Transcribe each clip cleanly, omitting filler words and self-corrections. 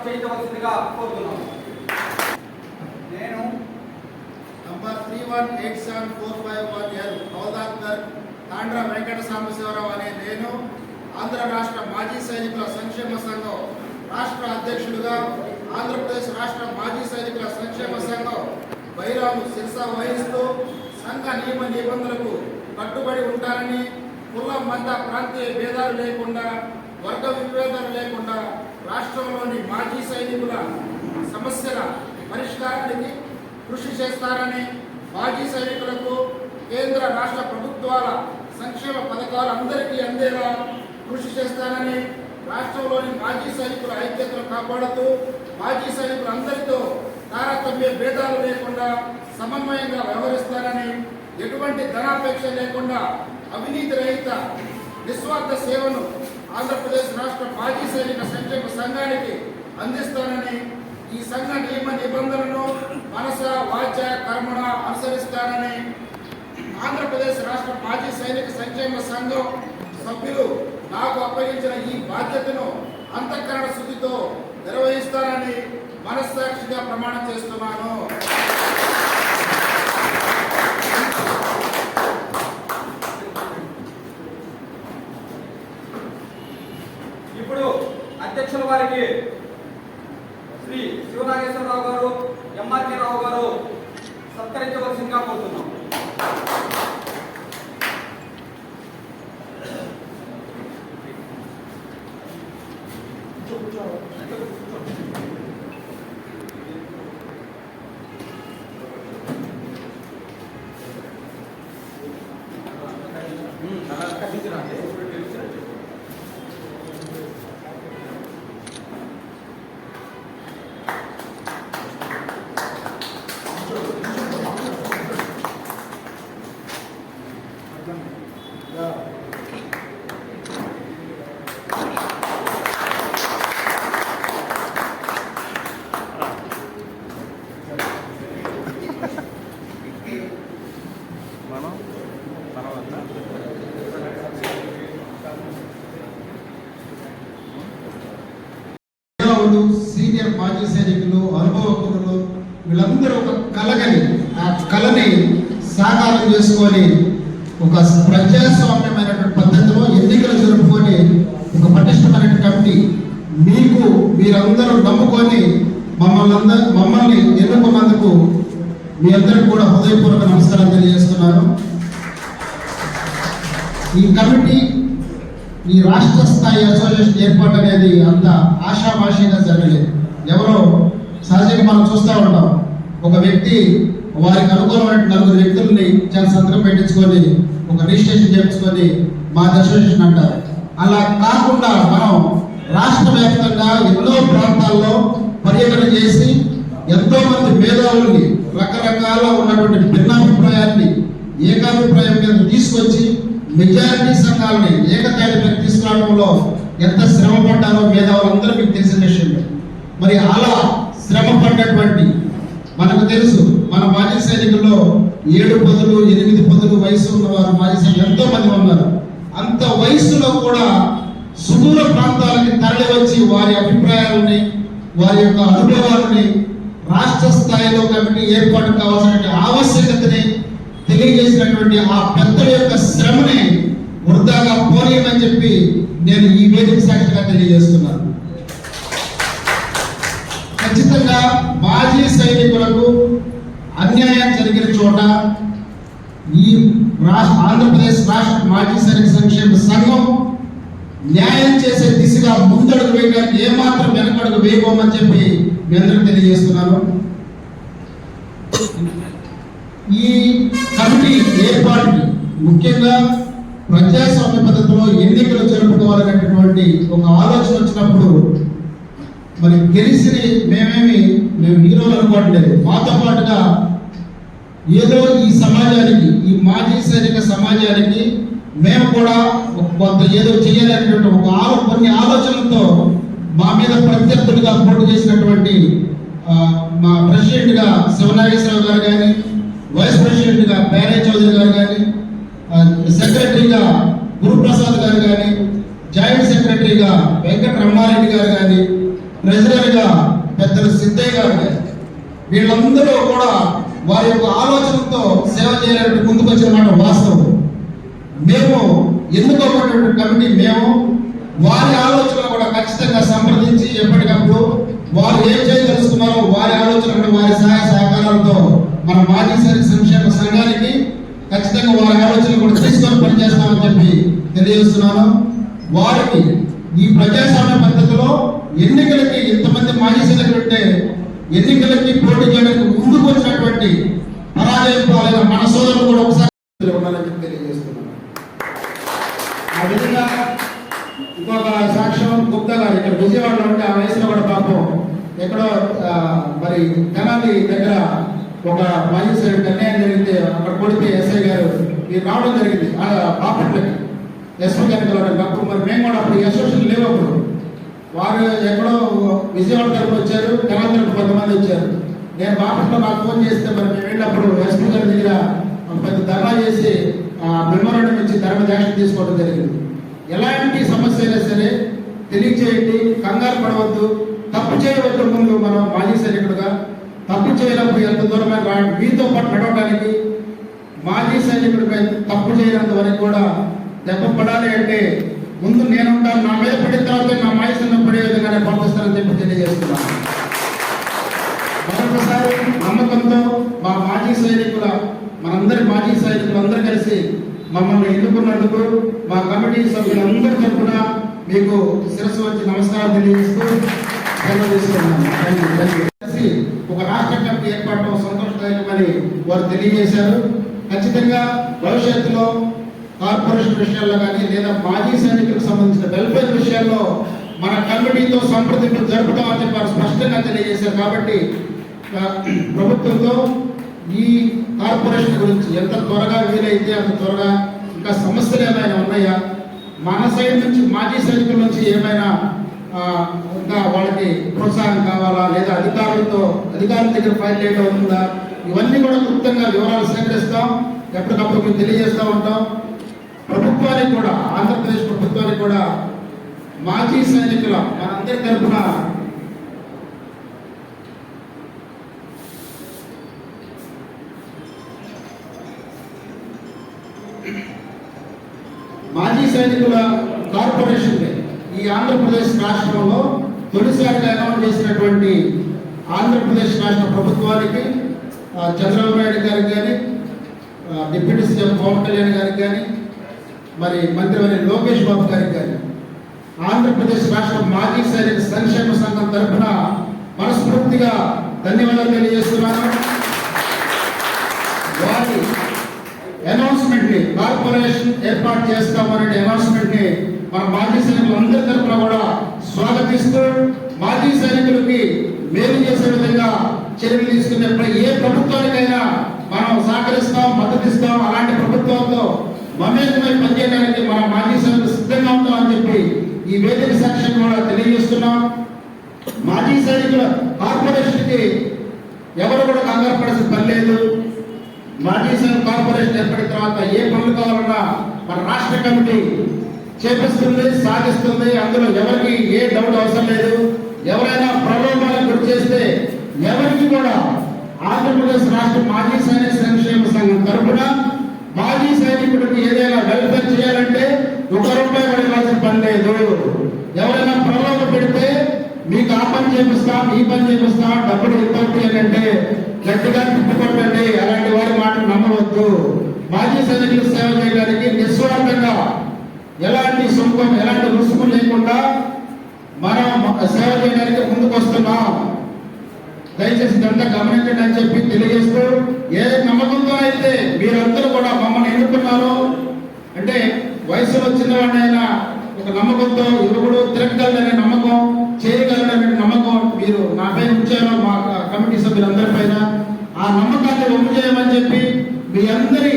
చేయించవలసిందిగా కోరుతున్నాను. నేను నంబర్ 318745 హౌదార్కర్ తాండ్ర వెంకట సాంబశివరావు అనే నేను ఆంధ్ర రాష్ట్ర మాజీ సైనికుల సంక్షేమ సంఘం రాష్ట్ర అధ్యక్షుడిగా ఆంధ్రప్రదేశ్ రాష్ట్ర మాజీ సైనికుల సంక్షేమ సంఘం బైరాము శిరస వహిస్తూ సంఘ నియమ నిబంధనలకు కట్టుబడి ఉంటానని, కుల మత ప్రాంతీయ భేదాలు లేకుండా, వర్గ విభేదాలు లేకుండా రాష్ట్రంలోని మాజీ సైనికుల సమస్యల పరిష్కారానికి కృషి చేస్తారని, మాజీ సైనికులకు కేంద్ర రాష్ట్ర ప్రభుత్వాల సంక్షేమ పథకాలు అందరికీ అందేలా కృషి చేస్తానని, రాష్ట్రంలోని మాజీ సైనికుల ఐక్యతను కాపాడుతూ మాజీ సైనికులందరితో తారతమ్య భేదాలు లేకుండా సమన్వయంగా వ్యవహరిస్తారని, ఎటువంటి ధనాపేక్ష లేకుండా అవినీతి రహిత నిస్వార్థ సేవను ఆంధ్రప్రదేశ్ రాష్ట్ర మాజీ సైనిక సంక్షేమ సంఘానికి అందిస్తానని, ఈ సంఘ నియమ నిబంధనలను మనస వాచ కర్మణ అనుసరిస్తానని, ఆంధ్రప్రదేశ్ రాష్ట్ర మాజీ సైనిక సంక్షేమ సంఘం సభ్యులు నాకు అప్పగించిన ఈ బాధ్యతను అంతఃకరణ శుద్ధితో నిర్వహిస్తానని మనస్సాక్షిగా ప్రమాణం చేస్తున్నాను. ఇప్పుడు అధ్యక్షుల వారికి శ్రీ శివనాగేశ్వరరావు గారు, ఎంఆర్కే రావు గారు సత్కరించవలసిందిగా కోరుతున్నాం. సీనియర్ మాజీ సైనికులు, అనుభవకులు వీళ్ళందరూ ఒక కలగని ఆ కళని సాకారం చేసుకొని ఒక ప్రజాస్వామ్యమైనటువంటి పద్ధతిలో ఎన్నికలు జరుపుకొని ఒక పటిష్టమైన కమిటీ మీరందరూ నమ్ముకొని మమ్మల్ని ఎన్నుకున్నందుకు మీ అందరికీ కూడా హృదయపూర్వక నమస్కారం తెలియజేస్తున్నాను. ఈ కమిటీ ఈ రాష్ట్ర స్థాయి అసోసియేషన్ ఏర్పాటు అనేది అంత ఆషామాషిగా జరగలేదు. ఎవరో సహజంగా మనం చూస్తూ ఉంటాం, ఒక వ్యక్తి వారికి అనుకూలమైన 4 వ్యక్తుల్ని చాలా సంతకం పెట్టించుకొని ఒక రిజిస్ట్రేషన్ చేయించుకొని మా అసోసియేషన్ అంటారు. అలా కాకుండా మనం రాష్ట్ర వ్యాప్తంగా ఎన్నో ప్రాంతాల్లో పర్యటన చేసి ఎంతో మంది మేధావుల్ని రకరకాల ఉన్నటువంటి భిన్నాభిప్రాయాన్ని ఏకాభిప్రాయం మీద తీసుకొచ్చి మెజారిటీ సంఘాలని ఏకతాటిపై తీసుకురావడంలో ఎంత శ్రమ పడ్డారో మేధావులందరూ మీకు తెలిసిన విషయం. మరి అలా శ్రమ పడ్డటువంటి మనకు తెలుసు, మన మాజీ సైనికుల్లో 7 పదులు 8 పదులు వయసు ఉన్నవారు మాజీ సైనికులు ఎంతో మంది ఉన్నారు. అంత వయసులో కూడా సుదూర ప్రాంతాలకి తరలి వచ్చి వారి అభిప్రాయాలని, వారి యొక్క అనుభవాలని రాష్ట్ర స్థాయిలో కమిటీ ఏర్పాటు కావాల్సిన ఆవశ్యకతని తెలియజేసినటువంటి ఆ పెద్దల యొక్క శ్రమని వృధాగా పోనీయమని చెప్పి నేను ఈ వేదిక సాక్షిగా తెలియజేస్తున్నాను. ఖచ్చితంగా మాజీ సైనికులకు అన్యాయం జరిగిన చోట ఈ ఆంధ్రప్రదేశ్ రాష్ట్ర మాజీ సైనిక సంక్షేమ సంఘం న్యాయం చేసే దిశగా ముందడుగు వేయడానికి ఏమాత్రం వెనకడుగు వేయబోమని చెప్పి మీ అందరికీ తెలియజేస్తున్నాను. ఈ కమిటీ ఏర్పాటుకి ముఖ్యంగా ప్రజాస్వామ్య పద్ధతిలో ఎన్నికలు జరుపుకోవాలనేటటువంటి ఒక ఆలోచన వచ్చినప్పుడు మరి గెలిచి మేము హీరోలు అనుకోవట్లేదు, మాతో పాటుగా ఏదో ఈ సమాజానికి, ఈ మాజీ సైనిక సమాజానికి మేము కూడా కొంత ఏదో చేయాలనేటువంటి కొన్ని ఆలోచనలతో మా మీద ప్రత్యర్థులుగా పోటీ చేసినటువంటి మా ప్రెసిడెంట్గా శివనాగేశ్వరరావు గారు కానీ, వైస్ ప్రెసిడెంట్గా పేరే చౌదరి గారు కానీ, సెక్రటరీగా గురుప్రసాద్ గారు కానీ, జాయింట్ సెక్రటరీగా వెంకట రమణారెడ్డి గారు కానీ, ట్రెజరర్గా పెద్దలు సిద్ధయ్య గారు, వీళ్ళందరూ కూడా వారి యొక్క ఆలోచనతో సేవ చేయాలంటే ముందుకు వచ్చిన మాట వాస్తవం. మేము ఎన్నుకోబడినటువంటి కమిటీ మేము వారి ఆలోచనలు కూడా ఖచ్చితంగా సంప్రదించి ఎప్పటికప్పుడు వారు ఏం చేయదలుచుకున్నారో వారి ఆలోచనలు వారి సహాయ సహకారాలతో మన మాజీ సైనిక సంక్షేమ సంఘానికి ఖచ్చితంగా వారి ఆలోచనలు కూడా తీసుకొని పనిచేస్తామని చెప్పి తెలియజేస్తున్నాను. వారికి ఈ ప్రజాస్వామ్య పద్ధతిలో ఎన్నికలకి ఇంతమంది మాజీ సైనికులు ఉంటే ఎన్నికలకి పోటీ చేయడానికి ముందుకు వచ్చినటువంటి పరాజయం పాలైన మన సోదరులు కూడా ఒకసారి ఉండాలని చెప్పి తెలియజేస్తున్నాను. ఆ విధంగా ఇంకొక సాక్ష్యం గుప్తా గారు ఇక్కడ విజయవాడలో ఉంటే ఆ వయసులో కూడా పాపం ఎక్కడో మరి తెనాలి దగ్గర ఒక మాజీ సైనికుడికి అన్యాయం జరిగితే అక్కడ కొడితే ఎస్ఐ గారు మీరు రావడం జరిగింది బాపట్లకి ఎస్పీ గారికి అప్పుడు మరి మేము కూడా అప్పుడు అసోసియేషన్ లేవు. అప్పుడు వారు ఎక్కడో విజయవాడ తరపు వచ్చారు, తెనాలి తరపు కొంతమంది వచ్చారు. నేను బాపట్ల నాకు ఫోన్ చేస్తే మరి మేము వెళ్ళినప్పుడు ఎస్పీ గారి దగ్గర పెద్ద ధర్నా చేసి మెమోరాండం నుంచి ధర్మదాక్ష తీసుకోవడం జరిగింది. ఎలాంటి సమస్య అయినా సరే తెలియచేయండి, కంగారు పడవద్దు, తప్పు చేయవద్దు. ముందు మనం మాజీ సైనికుడుగా తప్పు చేయనప్పుడు ఎంత దూరమైన రాండి, మీతో పాటు నడవడానికి మాజీ సైనికుడిపై తప్పు చేయనంత వరకు కూడా దెబ్బ పడాలి అంటే ముందు నేను ఉంటాను, నా మీద పడిన తర్వాత నా మాజీ సైన్యం పడే విధంగానే ప్రవర్తిస్తానని చెప్పి తెలియజేస్తున్నాను. మరొకసారి నమ్మకంతో మా మాజీ సైనికుల మనందరి మాజీ సైనికులు అందరూ కలిసి మమ్మల్ని ఎన్నుకున్నందుకు మా కమిటీ సభ్యులందరి తరఫున మీకు శిరస్సు వచ్చి నమస్కారం తెలియజేస్తూ ఒక రాష్ట్ర కమిటీ ఏర్పడటం సంతోషదాయకమని వారు తెలియజేశారు. ఖచ్చితంగా భవిష్యత్తులో కార్పొరేషన్ విషయాల్లో కానీ లేదా మాజీ సైనికులకు సంబంధించిన వెల్ఫేర్ విషయాల్లో మన కమిటీతో సంప్రదింపులు జరుపుతామని చెప్పి వారు స్పష్టంగా తెలియజేశారు. కాబట్టి ప్రభుత్వంతో ఈ కార్పొరేషన్ గురించి ఎంత త్వరగా వీలైతే అంత త్వరగా ఇంకా సమస్యలు ఏమైనా ఉన్నాయా, మన సైడ్ నుంచి మాజీ సైనికుల నుంచి ఏమైనా ఇంకా వాళ్ళకి ప్రోత్సాహం కావాలా, లేదా అధికారుల దగ్గర ఫైల్ చేయడం ఉందా, ఇవన్నీ కూడా క్లుప్తంగా వివరాలు సేకరిస్తాం, ఎప్పటికప్పుడు మీకు తెలియజేస్తూ ఉంటాం. ప్రభుత్వానికి కూడా ఆంధ్రప్రదేశ్ ప్రభుత్వానికి కూడా మాజీ సైనికుల మనందరి తరఫున మాజీ సైనికుల కార్పొరేషన్ ఈ ఆంధ్రప్రదేశ్ రాష్ట్రంలో తొలిసారిగా అనౌన్స్ చేసినటువంటి ఆంధ్రప్రదేశ్ రాష్ట్ర ప్రభుత్వానికి చంద్రబాబు నాయుడు గారికి కానీ డిప్యూటీ సీఎం పవన్ కళ్యాణ్ గారికి కానీ మరి మంత్రివర్య లోకేష్ బాబు గారికి కానీ ఆంధ్రప్రదేశ్ రాష్ట్ర మాజీ సైనిక సంక్షేమ సంఘం తరఫున మనస్ఫూర్తిగా ధన్యవాదాలు తెలియజేస్తున్నాను. వారి అనౌన్స్మెంట్ ని కార్పొరేషన్ ఏర్పాటు చేస్తామనే అనౌన్స్మెంట్ ని మన మాజీ సైనికులు అందరి తరఫున కూడా స్వాగతిస్తూ మాజీ సైనికులకి మేలు చేసే విధంగా చర్యలు తీసుకున్నప్పుడు ఏ ప్రభుత్వానికైనా మనం సహకరిస్తాం, మద్దతిస్తాం. అలాంటి ప్రభుత్వంతో మమేకమై పనిచేయడానికి మన మాజీ సైనికులు సిద్ధంగా ఉంటామని చెప్పి ఈ వేదిక సాక్ష్యం కూడా తెలియజేస్తున్నాం. మాజీ సైనికుల కార్పొరేషన్ కి ఎవరు కూడా కంగారు పడాల్సిన పని లేదు. మాజీ సైనిక కార్పొరేషన్ ఏర్పడిన తర్వాత ఏ పనులు కావాలన్నా మన రాష్ట్ర కమిటీ చేపిస్తుంది, సాధిస్తుంది. అందులో ఎవరికి ఏ డౌట్ అవసరం లేదు. ఎవరైనా ప్రలోభాలకు గురి చేస్తే ఎవరికి కూడా ఆంధ్రప్రదేశ్ రాష్ట్ర మాజీ సైనిక సంక్షేమ సంఘం తరఫున మాజీ సైనికుడికి ఏదైనా వెల్ఫేర్ చేయాలంటే ₹1 కూడా ఇవ్వాల్సిన పని లేదు. ఎవరైనా ప్రలోభ పెడితే మీకు ఆ పని చేపిస్తాం, ఈ పని చేపిస్తాం, డబ్బులు ఇవ్వండి అంటే గట్టిగా తిప్పుకొట్టండి. అలాంటి వారి మాటలు నమ్మవద్దు. మాజీ సైనికులు సేవ చేయడానికి నిస్వార్థంగా ఎలాంటి సుఖం, ఎలాంటి రుసుము లేకుండా మనం సేవ చేయడానికి ముందుకు వస్తున్నాం. దయచేసి ఇదంతా గమనించండి అని చెప్పి తెలియజేస్తూ, ఏ నమ్మకంతో అయితే మీరందరూ కూడా మమ్మల్ని ఎన్నుకున్నారు అంటే వయసులో చిన్నవాడినైనా ఒక నమ్మకంతో ఇరుగుడు తిరగగలనే నమ్మకం, చేయగలనే నమ్మకం మీరు నాపై ఉంచారు, మా కమిటీ సభ్యులందరిపైన. ఆ నమ్మకాన్ని ఒమ్ము చేయమని చెప్పి మీ అందరి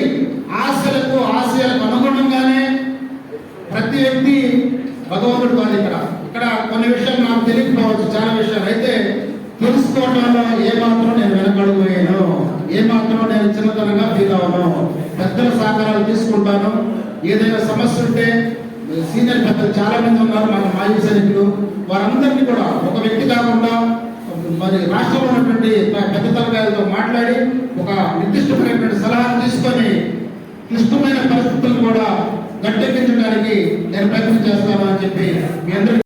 ఆశలకు ఆశయాలకు అనుగుణంగానే ప్రతి వ్యక్తి భగవంతుడు కాదు. ఇక్కడ కొన్ని విషయాలు నాకు తెలియకపోవచ్చు, చాలా విషయాలు అయితే తెలుసుకోవడంలో ఏమాత్రం నేను వెనకడుగుపోయాను, ఏమాత్రం నేను చిన్నతనంగా ఫీల్ అవ్వను. పెద్దల సహకారాలు తీసుకుంటాను. ఏదైనా సమస్య ఉంటే సీనియర్ పెద్దలు చాలా మంది ఉన్నారు, మన మాజీ సైనికులు. వారందరినీ కూడా ఒక వ్యక్తి కాకుండా మరి రాష్ట్రంలో ఉన్నటువంటి పెద్ద తరగతులతో మాట్లాడి ఒక నిర్దిష్టమైనటువంటి సలహాలు తీసుకొని క్లిష్టమైన పరిస్థితులను కూడా గట్టెక్కించడానికి నేను ప్రయత్నం చేస్తాను అని చెప్పి మీ అందరికీ